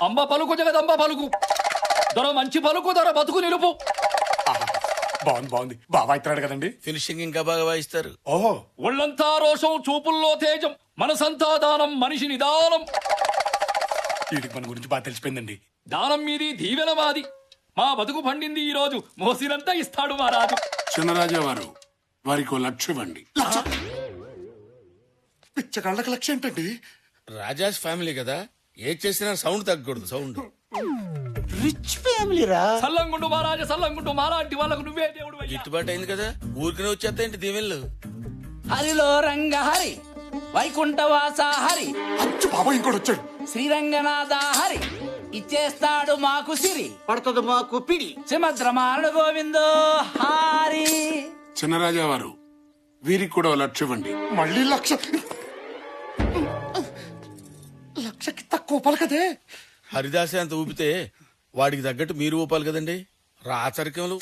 అంబ పలుకు జగదంబ పలుకు, దొర మంచి పలుకు, దొర బతుకు నిలుపు. బాగుంది బాగుంది. బాగా ఇస్తున్నాడు కదండి. ఫినిషింగ్ ఇంకా బాగా వాయిస్తారు. ఓహో, ఒళ్ళంతా రోషం, చూపుల్లో తేజం, మనసంతా దానం, మనిషి నిదానం. వీడికి మన గురించి బాగా తెలిసిపోయిందండి. దానం మీది, దీవెన మాది. మా బతుకు పండింది ఈ రోజు, మోసినంతా ఇస్తాడు మా రాజు. చిన్నరాజా వారు వారికి ఓ లక్ష ఇవ్వండి. పిచ్చగాళ్ళకి లక్ష్యం ఏంటండి? రాజాస్ ఫ్యామిలీ కదా, ఏది చేసినా సౌండ్ తగ్గకూడదు. సౌండ్ రిచ్ ఫ్యామిలీ రా. సల్లంగుండు మహారాజా, సల్లంగుండు. మాలాంటి వాళ్ళకు నువ్వే దేవుడు. గిట్టుబాటు అయింది కదా, ఊరికనే వచ్చేస్తాయండి దీవెళ్ళు. హరిలో రంగ హరి, వైకుంఠవాస హరి, అచ్చు బాబా ఇంకోటి వచ్చాడు. శ్రీరంగనాథ హరి, ఇచ్చేస్తాడు మాకు సిరి, పడుతుంది మాకు పిడి. సుమద్రమారుడు గోవిందో హారి. చిన్నరాజా వారు వీరికి కూడా ఓ లక్ష ఇవ్వండి. మళ్ళీ లక్ష. లక్షకి తక్కువ పలకదే. హరిదాసే అంత ఊపితే వాడికి తగ్గట్టు మీరు ఊపాలి కదండి. రాచరికములు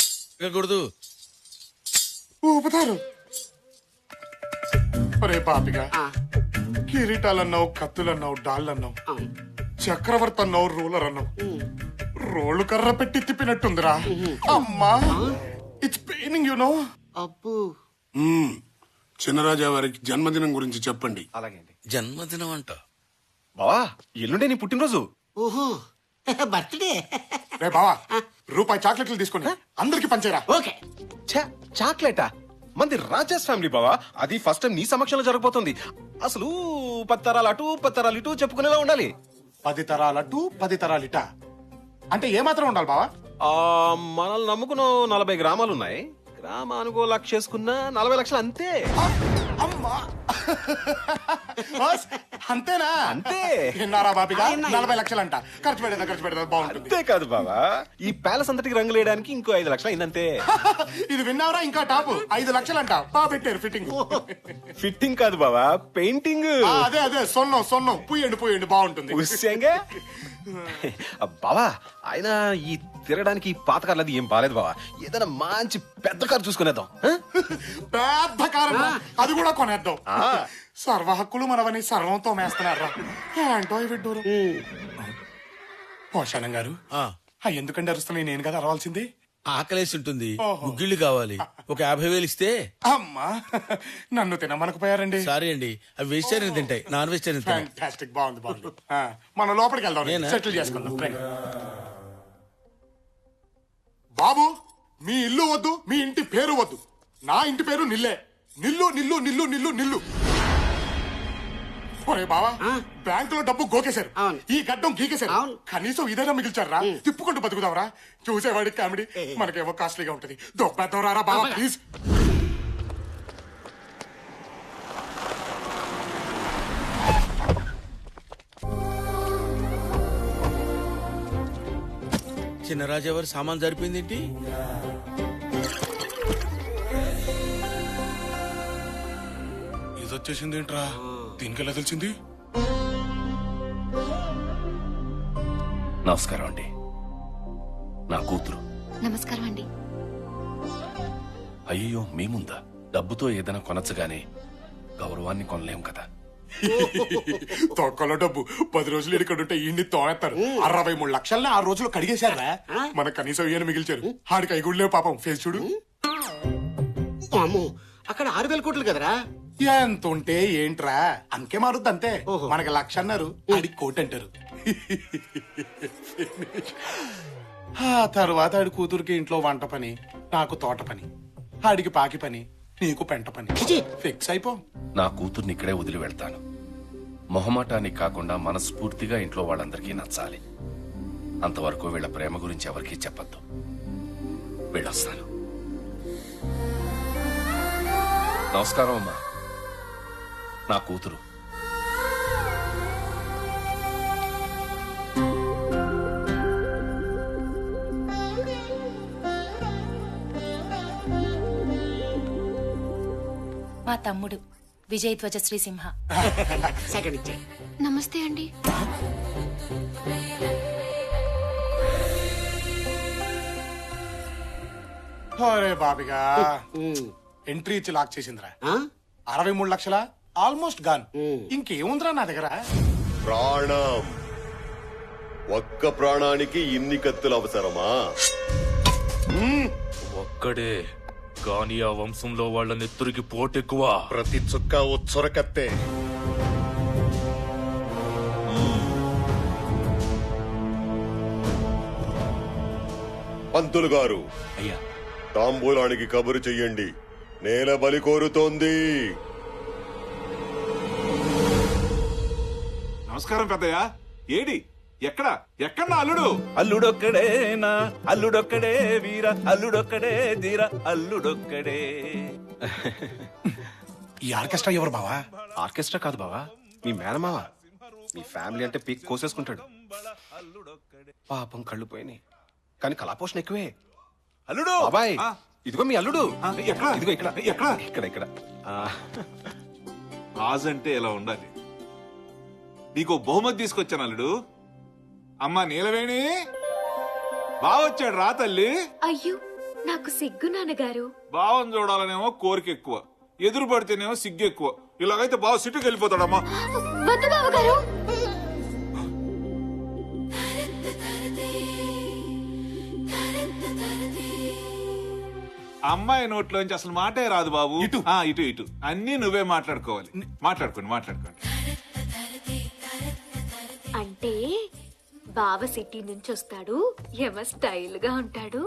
కూడదు. ఊపుతారు. ఒరే పాపిగా, కిరీటాలన్నావు, కత్తులన్నావు, డాళ్ళన్నావు, చక్రవర్తి అన్నావు, రూలర్ అన్నావు. రోళ్ళు కర్ర పెట్టి తిప్పినట్టుందిరా. అమ్మా, ఇట్స్ పెయినింగ్ యు నో. అబ్బు చిన్నరాజా వారికి జన్మదినం గురించి చెప్పండి. జన్మదినం అంట. బావా ఎల్లుండే నీ పుట్టినరోజు. ఓహో బర్త్డే. రే బావా, రూపాయి చాక్లెట్లు తీసుకొని అందరికి పంచేరా. ఓకే. ఛే, చాక్లెటా? మంది రాజాస్ ఫ్యామిలీ బావా. అది ఫస్ట్ టైం నీ సమక్షంలో జరగబోతుంది. అసలు 10 తరాలు అటు 10 తరాలు ఇటు చెప్పుకునేలా ఉండాలి. 10 తరాలటు 10 తరాలిట అంటే ఏమాత్రం ఉండాలి బావా? ఆ మనల్ని నమ్ముకున్న 40 గ్రామాలు ఉన్నాయి. గ్రామానికి 1 లక్ష చేసుకున్నా 40 లక్షలు అంతే. అమ్మా, బాస్, అంతేనా? అంతే. విన్నారా బాపిగా? 40 లక్షలంట. ఖర్చు పెడతా బాగుంటుంది. అంతే కాదు బావా, ఈ ప్యాలెస్ అంతటికి రంగులు వేయడానికి ఇంకో 5 లక్షలు అయిందంతే. ఇది విన్నారా? ఇంకా టాప్ 5 లక్షలంట. బాగా పెట్టారు ఫిట్టింగ్. ఫిట్టింగ్ కాదు బావా, పెయింటింగ్. అదే సొన్నం పూయండి బాగుంటుంది. ఉస్యంగా బావా, ఆయన ఈ తిరగడానికి పాతకారులు అది ఏం బాలేదు బావా. ఏదైనా మంచి పెద్ద కారు చూసుకునేద్దాం. పెద్ద కారణం అది కూడా కొనేద్దాం. సర్వ హక్కులు మనవని సర్వంతో మేస్తున్నారా ఏంటో విడ్డూరు. పోషాణం గారు, ఎందుకంటే అరుస్తున్నాయి? నేను కదా అరవాల్సింది. ఆకలేసి ఉంటుంది, ఓహో. గుగ్గిళ్ళు కావాలి. ఒక 50,000 ఇస్తే. అమ్మా, నన్ను తినమనకపోయారండి. సారీ అండి, అవి వెజిటేరియన్ తింటాయి, నాన్ వెజిటేరియన్ తింటాయి. ఫ్యాంటాస్టిక్, బాగుంది. మనం లోపలికి వెళ్దాం, నేనా? సెటిల్ చేసుకుందాం. రండి. బాబు, మీ ఇల్లు వద్దు, మీ ఇంటి పేరు వద్దు. నా ఇంటి పేరు నిల్లే. నిల్లు. ఒరే బావా, బ్యాంకులో డబ్బు గోకేశారు, అవును. ఈ గడ్డం గీకేశారు. అవును. కనీసం ఇదైనా మిగిల్చారా? తిప్పుకుంటూ బతుకుదావరా? చూసేవాడికి కామెడీ, మనకేమో కాస్ట్లీగా ఉంటది. దొబ్బెద్దవరారా బావా, ప్లీజ్. చిన్నరాజా వారి సామాన్ సరిపోయింది ఏంటి? ఇది వచ్చేసింది ఏంట్రా? దీనికి ఎలా తెలిసింది? నమస్కారం అండి, నా కూతురు. నమస్కారం అండి. అయ్యో, మీ ముందా? డబ్బుతో ఏదైనా కొనచ్చగానే గౌరవాన్ని కొనలేం కదా. తొక్కలో డబ్బు 10 రోజులు ఇక్కడ ఈ తోనేస్తారు. 63 లక్షల్ని 6 రోజులు కడిగేశారా? మనకు కనీసం ఈయన మిగిల్చారు. ఆడికి ఐగుడ్లే పాపం. ఫేస్ చూడు. అమ్మో, అక్కడ 6,000 కోట్లు కదరా. ఎంత ఉంటే ఏంట్రా, అంకే మారుద్ది అంతే. మనకి 1,00,000 అన్నారు, ఆడికి 1,00,000 అంటారు. ఆ తర్వాత ఆడి కూతురికి ఇంట్లో వంట పని, నాకు తోట పని, ఆడికి పాకి పని, నీకు పెంట పని. ఫిక్స్ అయిపో. నా కూతుర్ని ఇక్కడే వదిలి వెళ్తాను. మొహమాటానికి కాకుండా మనస్ఫూర్తిగా ఇంట్లో వాళ్ళందరికీ నచ్చాలి. అంతవరకు వీళ్ళ ప్రేమ గురించి ఎవరికీ చెప్పద్దు. వెళ్ళొస్తాను. నమస్కారం అమ్మా, నా కూతురు. మా తమ్ముడు విజయ్ ధ్వజ శ్రీసింహ. సెకండ్ ఇచ్చే. నమస్తే అండి. అరే బాబిగా, ఎంట్రీ ఇచ్చి లాక్ చేసిందిరా. 63 లక్షల ఆల్మోస్ట్ గాన్. ఇంకేముందిరా నా దగ్గర? ప్రాణం ఒక్క ప్రాణానికి ఇన్ని కత్తులు అవసరమా? ఒక్కడే గాని ఆ వంశంలో వాళ్ళ నెత్తురికి పోటెక్కువ. ప్రతి చుక్క ఓ చొరకత్తే. పంతులు గారు, అయ్యా, తాంబూలానికి కబురు చెయ్యండి. నేల బలి కోరుతోంది. నమస్కారం పెద్దయ్య. ఏడి ఎక్కడ ఎక్కడ నా అల్లుడు? అల్లుడొక్కడేనా, అల్లుడొక్కడే వీర, అల్లుడొక్కడే ధీర, అల్లుడొక్కడే. ఈ ఆర్కెస్ట్రా ఎవరు బావా? ఆర్కెస్ట్రా కాదు బావా, మీ మేనమావ. మీ ఫ్యామిలీ అంటే పీక్ కోసేసుకుంటాడు. పాపం కళ్ళు పోయినాయి, కానీ కళాపోషణ ఎక్కువే. అల్లుడు బాబాయ్, ఇదిగో మీ అల్లుడు. ఎక్కడ? ఇదిగో ఇక్కడ ఎక్కడ? ఇక్కడ ఇక్కడ. రాజు అంటే ఎలా ఉండాలి. నీకు బహుమతి తీసుకొచ్చాను అల్లుడు. అమ్మా నీలవేణి, బావొచ్చాడు రా తల్లి. అయ్యో నాకు సిగ్గు నాన్నగారు. బావని చూడాలనేమో కోరిక ఎక్కువ, ఎదురు పడితేనేమో సిగ్గు ఎక్కువ. ఇలాగైతే బావ సిట్టుకు వెళ్ళిపోతాడమ్మా. వద్దు బావగారు. అమ్మాయి నోట్లోంచి అసలు మాటే రాదు బాబు. ఇటు ఇటు ఇటు అన్ని నువ్వే మాట్లాడుకోవాలి. మాట్లాడుకోండి. అంటే బావ సిటీ నుంచి వస్తాడు, ఏమ స్టైల్ గా ఉంటాడు,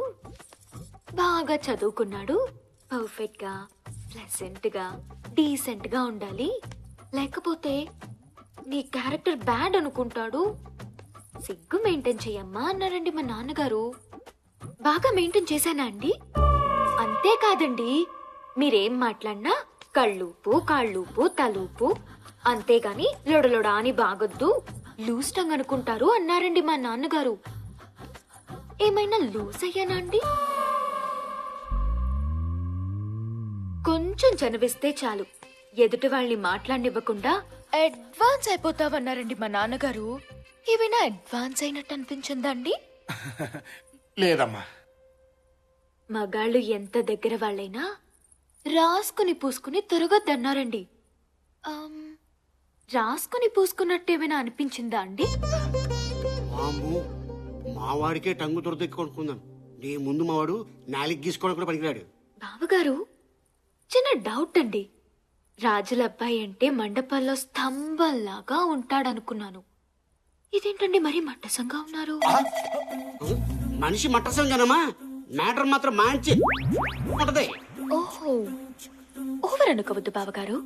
బాగా చదువుకున్నాడు, పర్ఫెక్ట్ గా, ప్లెసెంట్ గా, డీసెంట్ గా ఉండాలి. లేకపోతే నీ క్యారెక్టర్ బ్యాడ్ అనుకుంటాడు. సిగ్గు మెయింటైన్ చెయ్యమ్మా అన్నారండి మా నాన్నగారు. బాగా మెయింటైన్ చేశానా అండి? అంతేకాదండి, మీరేం మాట్లాడినా కళ్ళూపు, కాళ్ళూపు, తలూపు, అంతేగాని లొడలొడా అని బాగొద్దు, లూజ్ టంగ్ అనుకుంటారు అన్నారండి మా నాన్నగారు. ఏమైనా లూజ్ అయ్యానా అండి? కొంచెం చనువిస్తే చాలు, ఎదుటి వాళ్ళని మాట్లాడనివ్వకుండా అడ్వాన్స్ అయిపోతావన్నారండి మా నాన్నగారు. ఏమైనా అడ్వాన్స్ అయినట్టు అనిపించిందా అండి? లేదమ్మా. మగాళ్ళు ఎంత దగ్గర వాళ్ళైనా రాసుకుని పూసుకుని తిరగొద్దన్నారండి. రాసుకుని పూసుకున్నట్టేమైనా అనిపించిందా అండి? మావాడికే టంగు దొరదెక్కునుకుందాం. నీ ముందు మావాడు నాలికి గీసుకోవడం కూడా పనికిరాడు. బావగారు, చిన్న డౌట్ అండి. రాజుల అబ్బాయి అంటే మండపాల్లో స్తంభంలాగా ఉంటాడనుకున్నాను. ఇదేంటండి మరీ మట్టసంగా ఉన్నారు? మనిషి మట్టసంగానమ్మా, మ్యాటర్ మాత్రం మంచి ఉంటది. ఓహో, ఓవర్ అనుకోవద్దు బావగారు.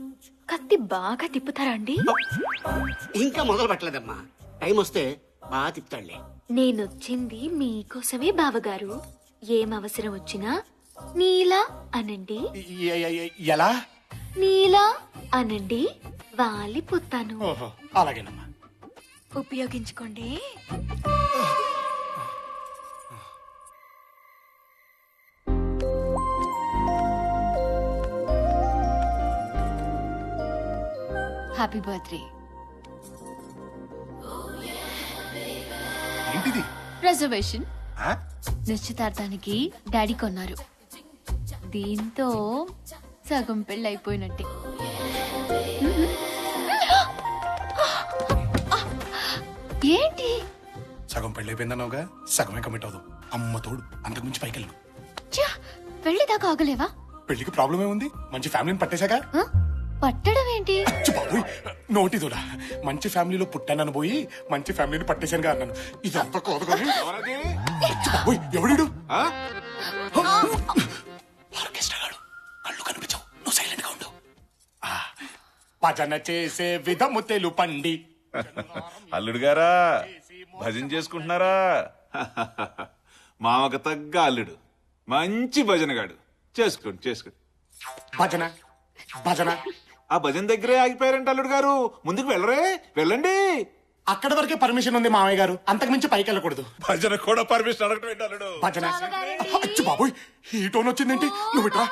కత్తి బాగా తిప్పుతారా అండి? ఇంకా మొదలు పెట్టలేదమ్మా, టైం వస్తే బాగా తిప్పుతాడులే. నేనొచ్చింది మీకోసమే బావగారు. ఏం అవసరం వచ్చినా నీలా అనండి. ఎలా? నీలా అనండి, వాలిపోతాను. ఓహో, అలాగేనమ్మా. ఉపయోగించుకోండి. Happy birthday. ఏంటిది? రిజర్వేషన్ నిశ్చితార్థానికి డాడీ కొన్నారు. దీంతో సగం పెళ్ళి అయిపోయినట్టే. ఏంటి? సగం పెళ్ళైపోయిందన్నావుగా, సగమే కమిట్ అవుదాం. అమ్మ తోడు, అంతకుమించి పైకెళ్ళు. పెళ్లి దాకా ఆగలేవా? పెళ్లికి ప్రాబ్లం ఏముంది? మంచి ఫ్యామిలీని పట్టేశాక. పట్టడం ఏంటి? నోటిదులా, మంచి ఫ్యామిలీలో పుట్టానని పోయి మంచి ఫ్యామిలీని పట్టేశానుగా అన్నాను. ఇదంతా కోదు కానీ. ఎవడు? ఆర్కెస్ట్రా గాడు. కళ్ళు కనిపించవు, నువ్వు సైలెంట్ గా ఉండు. భజన చేసే విధము తెలుపండి. అల్లుడు గారా, భజన చేసుకుంటున్నారా? మామకు తగ్గ అల్లుడు, మంచి భజనగాడు. చేసుకోండి. భజన భజన ఆ భజన దగ్గరే ఆగిపోయారంట అల్లుడు గారు. ముందుకు వెళ్ళండి. అక్కడి వరకే పర్మిషన్ ఉంది మామయ్య గారు, అంతకు మించి పైకి వెళ్ళకూడదు. భజన కూడా పర్మిషన్ అడగటం ఏంటి అల్లుడు? భజన. బాబోయ్, ఈ టోన్ వచ్చిందేంటి? నువ్వు ఇట్రా.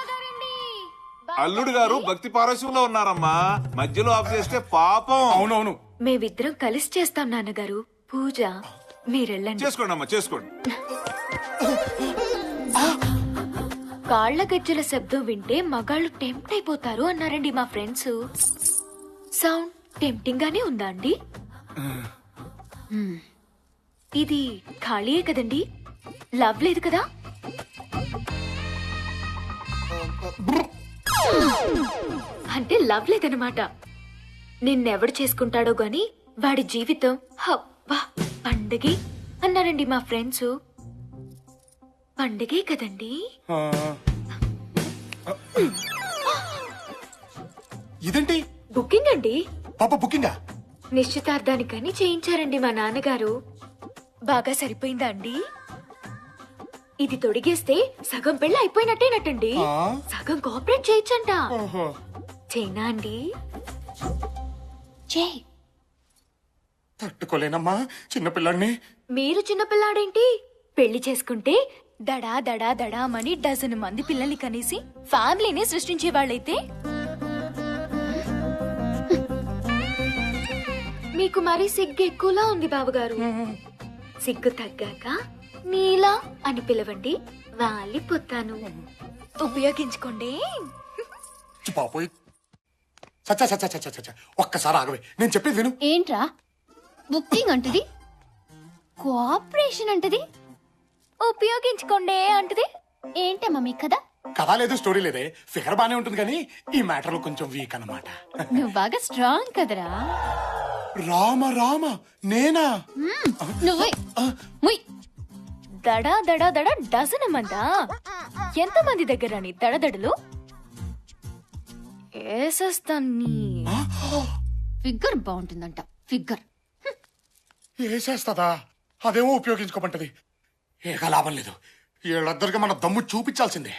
అల్లుడు గారు భక్తి పారస్యంలో ఉన్నారమ్మా, మధ్యలో ఆఫ్ చేస్తే పాపం. అవునవును, మేమిద్దరం కలిసి చేస్తాం నాన్నగారు పూజ. మీరెళ్ళండి. చేసుకోండి. కాళ్ల గజ్జల శబ్దం వింటే మగాళ్ళు టెంప్ట్ అయిపోతారు అన్నారండి మా ఫ్రెండ్స్. సౌండ్ టెంప్టింగ్ గానే ఉందా అండి? ఇది ఖాళీయే కదండి, లవ్ లేదు కదా? అంటే లవ్ లేదనమాట. నిన్నెవడు చేసుకుంటాడో గాని వాడి జీవితం హబ్బా పండగే అన్నారండి మా ఫ్రెండ్స్. పండగే కదండి. ఇదేంటి బుకింగ్ అండి. పాప బుకింగా? నిశ్చితార్థానికని చేయించారండి మా నాన్నగారు. బాగా సరిపోయిందా అండి? ఇది తొడిగేస్తే సగం పెళ్ళి అయిపోయినట్టేనట్టండి. సగం కోఆపరేట్ చేయొచ్చంట. చైనా అండి? చేయి. తట్టుకోలేనమ్మా చిన్నపిల్లాడిని. మీరు చిన్నపిల్లాడేంటి? పెళ్లి చేసుకుంటే దడా దడా దడామని డజన్ మంది పిల్లల్ని కనేసి ఫ్యామిలీని సృష్టించే వాళ్ళైతే మీకు మరి సిగ్గు ఎక్కువలా ఉంది బావగారు. సిగ్గు తగ్గాక నీలా అని పిలవండి, వాలిపోతాను. ఉపయోగించుకోండి. పాపోయ్ సచ్చా సచ్చా సచ్చా సచ్చా ఒక్కసారి ఆగవే, నేను చెప్పేది విను. ఏంట్రా బుకింగ్ అంటది, కోఆపరేషన్ అంటది, ఉపయోగించుకోండి అంటది. ఏంటమ్మా మీ కదా? కథ లేదు, స్టోరీ లేదే. ఫిగర్ బానే ఉంటుంది కానీ ఈ మ్యాటర్ లో కొంచెం వీక్ అన్నమాట. నువ్వు బాగా స్ట్రాంగ్ కదరా. రామ రామ నేనా? నువ్వే ముయ్. దడా దడా దడా డజన్ మందా? ఎంత మంది దగ్గర నీ దడదడలు? ఏసేస్తాన్ని. ఫిగర్ బాగుంటుందంట. ఫిగర్ వేసేస్తదా? అదేమో ఉపయోగించుకోమంటది. ఏక లాభం లేదు. వీళ్ళిద్దరికి మన దమ్ము చూపించాల్సిందే.